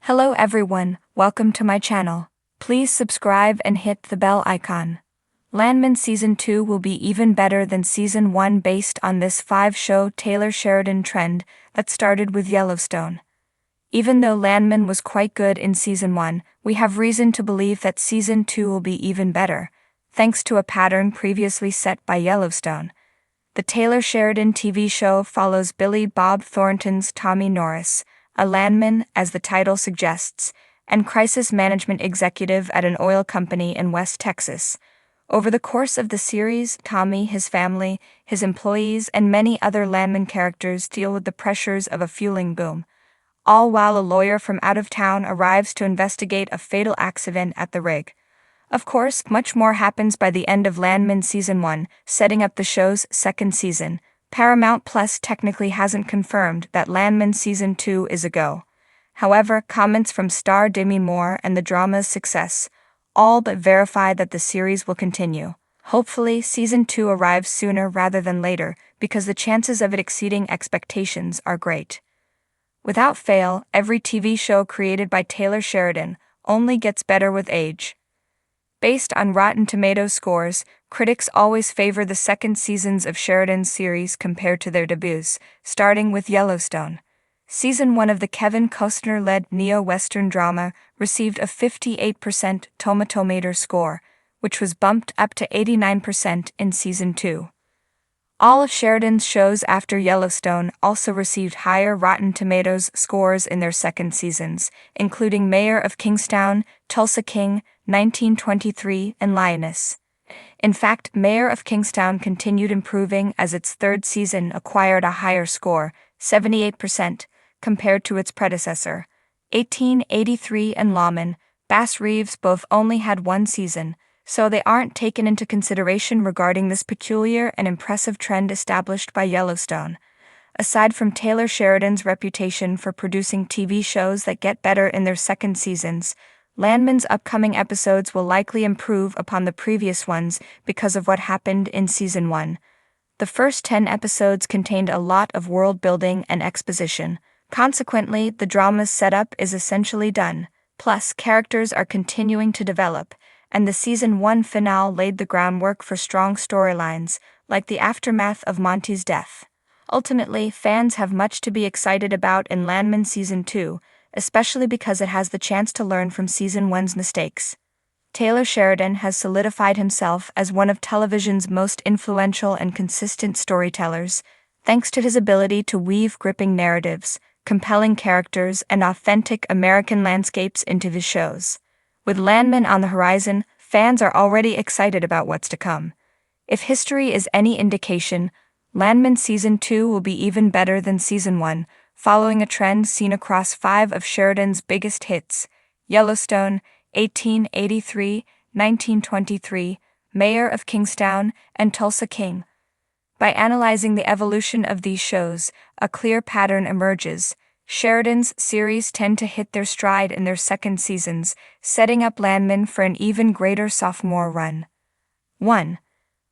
Hello everyone, welcome to my channel. Please subscribe and hit the bell icon. Landman Season 2 will be even better than Season 1 based on this 5-show Taylor Sheridan trend that started with Yellowstone. Even though Landman was quite good in Season 1, we have reason to believe that Season 2 will be even better, thanks to a pattern previously set by Yellowstone. The Taylor Sheridan TV show follows Billy Bob Thornton's Tommy Norris, a landman, as the title suggests, and crisis management executive at an oil company in West Texas. Over the course of the series, Tommy, his family, his employees, and many other landman characters deal with the pressures of a fueling boom, all while a lawyer from out of town arrives to investigate a fatal accident at the rig. Of course, much more happens by the end of Landman Season 1, setting up the show's second season. Paramount Plus technically hasn't confirmed that Landman Season 2 is a go. However, comments from star Demi Moore and the drama's success all but verify that the series will continue. Hopefully, Season 2 arrives sooner rather than later, because the chances of it exceeding expectations are great. Without fail, every TV show created by Taylor Sheridan only gets better with age. Based on Rotten Tomatoes scores, critics always favor the second seasons of Sheridan's series compared to their debuts, starting with Yellowstone. Season 1 of the Kevin Costner-led neo-Western drama received a 58% Tomatometer score, which was bumped up to 89% in Season 2. All of Sheridan's shows after Yellowstone also received higher Rotten Tomatoes scores in their second seasons, including Mayor of Kingstown, Tulsa King, 1923, and Lioness. In fact, Mayor of Kingstown continued improving as its third season acquired a higher score, 78%, compared to its predecessor. 1883 and Lawman, Bass Reeves both only had one season, so they aren't taken into consideration regarding this peculiar and impressive trend established by Yellowstone. Aside from Taylor Sheridan's reputation for producing TV shows that get better in their second seasons, Landman's upcoming episodes will likely improve upon the previous ones because of what happened in Season 1. The first 10 episodes contained a lot of world building and exposition. Consequently, the drama's setup is essentially done. Plus, characters are continuing to develop, and the Season 1 finale laid the groundwork for strong storylines, like the aftermath of Monty's death. Ultimately, fans have much to be excited about in Landman Season 2, especially because it has the chance to learn from Season 1's mistakes. Taylor Sheridan has solidified himself as one of television's most influential and consistent storytellers, thanks to his ability to weave gripping narratives, compelling characters, and authentic American landscapes into his shows. With Landman on the horizon, fans are already excited about what's to come. If history is any indication, Landman Season 2 will be even better than Season 1, following a trend seen across 5 of Sheridan's biggest hits: Yellowstone, 1883, 1923, Mayor of Kingstown, and Tulsa King. By analyzing the evolution of these shows, a clear pattern emerges. Sheridan's series tend to hit their stride in their second seasons, setting up Landman for an even greater sophomore run. 1.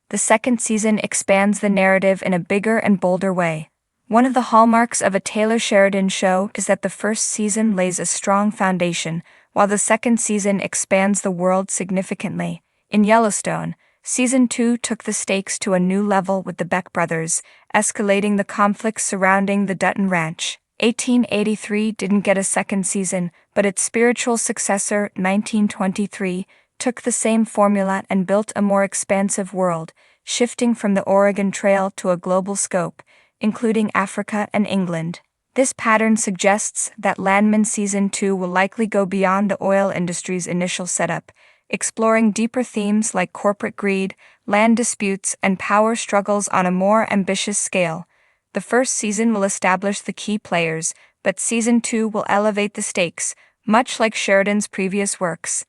The second season expands the narrative in a bigger and bolder way. One of the hallmarks of a Taylor Sheridan show is that the first season lays a strong foundation, while the second season expands the world significantly. In Yellowstone, Season 2 took the stakes to a new level with the Beck brothers, escalating the conflicts surrounding the Dutton Ranch. 1883 didn't get a second season, but its spiritual successor, 1923, took the same formula and built a more expansive world, shifting from the Oregon Trail to a global scope, including Africa and England. This pattern suggests that Landman Season 2 will likely go beyond the oil industry's initial setup, exploring deeper themes like corporate greed, land disputes, and power struggles on a more ambitious scale. The first season will establish the key players, but Season 2 will elevate the stakes, much like Sheridan's previous works.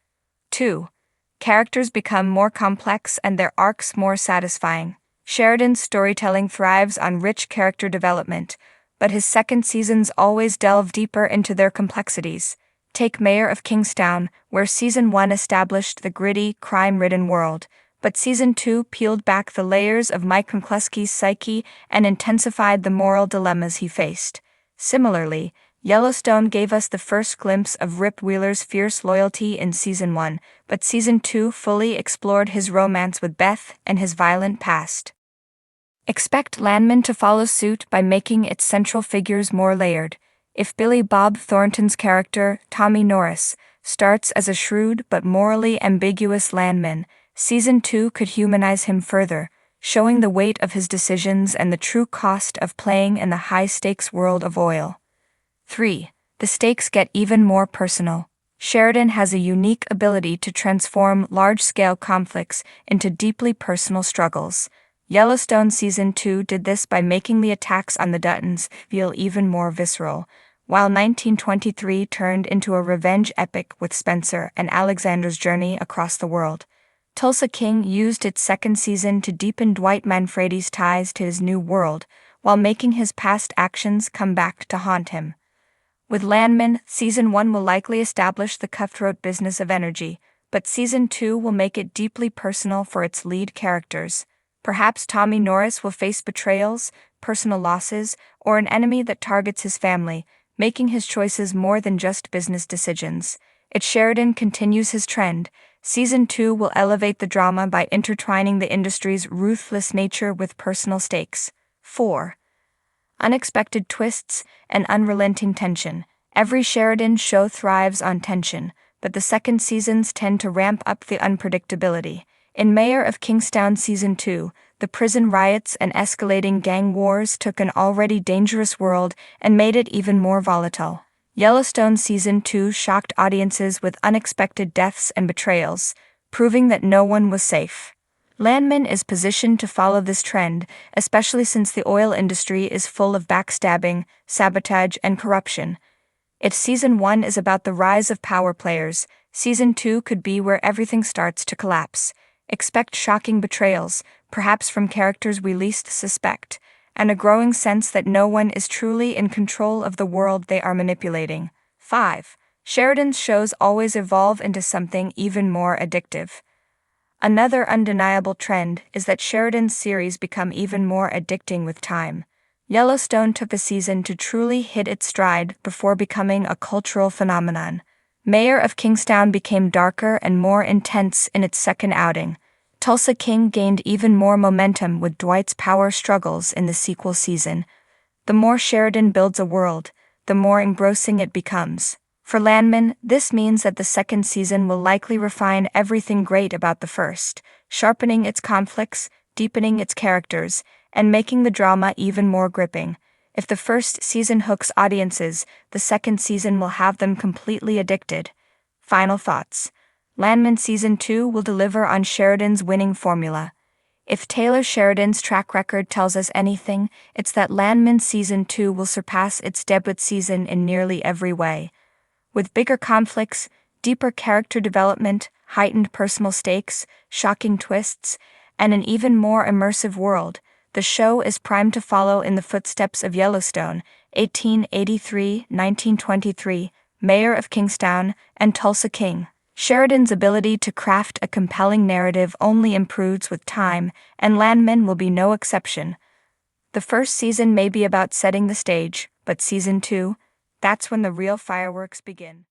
2. Characters become more complex and their arcs more satisfying. Sheridan's storytelling thrives on rich character development, but his second seasons always delve deeper into their complexities. Take Mayor of Kingstown, where Season 1 established the gritty, crime-ridden world, but Season 2 peeled back the layers of Mike McCluskey's psyche and intensified the moral dilemmas he faced. Similarly, Yellowstone gave us the first glimpse of Rip Wheeler's fierce loyalty in Season 1, but Season 2 fully explored his romance with Beth and his violent past. Expect Landman to follow suit by making its central figures more layered. If Billy Bob Thornton's character, Tommy Norris, starts as a shrewd but morally ambiguous landman, Season 2 could humanize him further, showing the weight of his decisions and the true cost of playing in the high-stakes world of oil. 3. The stakes get even more personal. Sheridan has a unique ability to transform large-scale conflicts into deeply personal struggles. Yellowstone Season 2 did this by making the attacks on the Duttons feel even more visceral, while 1923 turned into a revenge epic with Spencer and Alexander's journey across the world. Tulsa King used its second season to deepen Dwight Manfredi's ties to his new world, while making his past actions come back to haunt him. With Landman, Season 1 will likely establish the cutthroat business of energy, but Season 2 will make it deeply personal for its lead characters. Perhaps Tommy Norris will face betrayals, personal losses, or an enemy that targets his family, making his choices more than just business decisions. If Sheridan continues his trend, Season 2 will elevate the drama by intertwining the industry's ruthless nature with personal stakes. 4. Unexpected twists and unrelenting tension. Every Sheridan show thrives on tension, but the second seasons tend to ramp up the unpredictability. In Mayor of Kingstown Season 2, the prison riots and escalating gang wars took an already dangerous world and made it even more volatile. Yellowstone Season 2 shocked audiences with unexpected deaths and betrayals, proving that no one was safe. Landman is positioned to follow this trend, especially since the oil industry is full of backstabbing, sabotage, and corruption. If Season 1 is about the rise of power players, Season 2 could be where everything starts to collapse. Expect shocking betrayals, perhaps from characters we least suspect, and a growing sense that no one is truly in control of the world they are manipulating. 5. Sheridan's shows always evolve into something even more addictive. Another undeniable trend is that Sheridan's series become even more addicting with time. Yellowstone took a season to truly hit its stride before becoming a cultural phenomenon. Mayor of Kingstown became darker and more intense in its second outing. Tulsa King gained even more momentum with Dwight's power struggles in the sequel season. The more Sheridan builds a world, the more engrossing it becomes. For Landman, this means that the second season will likely refine everything great about the first, sharpening its conflicts, deepening its characters, and making the drama even more gripping. If the first season hooks audiences, the second season will have them completely addicted. Final thoughts. Landman Season 2 will deliver on Sheridan's winning formula. If Taylor Sheridan's track record tells us anything, it's that Landman Season 2 will surpass its debut season in nearly every way. With bigger conflicts, deeper character development, heightened personal stakes, shocking twists, and an even more immersive world, the show is primed to follow in the footsteps of Yellowstone, 1883-1923, Mayor of Kingstown, and Tulsa King. Sheridan's ability to craft a compelling narrative only improves with time, and Landman will be no exception. The first season may be about setting the stage, but Season 2, that's when the real fireworks begin.